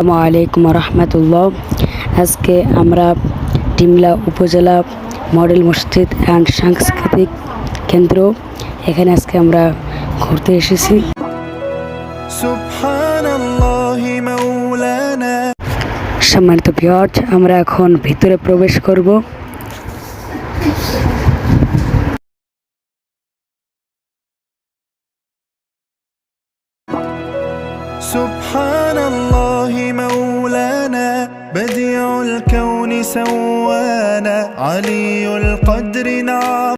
আসসালামু আলাইকুম রহমতুল্লাহ। আজকে আমরা ডিমলা উপজেলা মডেল মসজিদ অ্যান্ড সাংস্কৃতিক কেন্দ্র এখানে আজকে আমরা ঘুরতে এসেছি। সম্মানিত ভিউয়ার্স, আমরা এখন ভিতরে প্রবেশ করব। سبحان الله مولانا بديع الكون سوانا علي القدر نعم।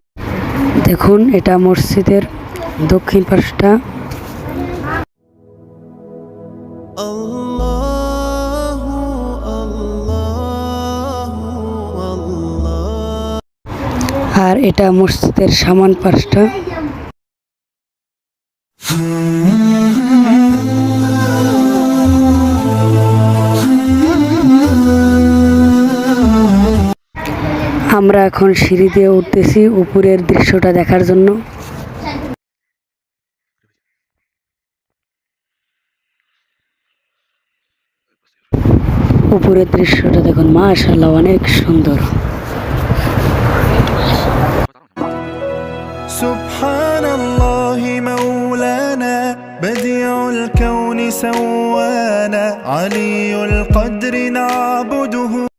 দেখুন, এটা মসজিদের দক্ষিণ পাশটা। আর এটা মসজিদের সামন পাশটা। আমরা এখন সিঁড়ি দিয়ে উঠতেছি উপরের দৃশ্যটা দেখার জন্য। উপরের দৃশ্যটা দেখুন, মাশাআল্লাহ, অনেক সুন্দর। سبحان الله مولانا بديع الكون سوانا علي القدر نعبده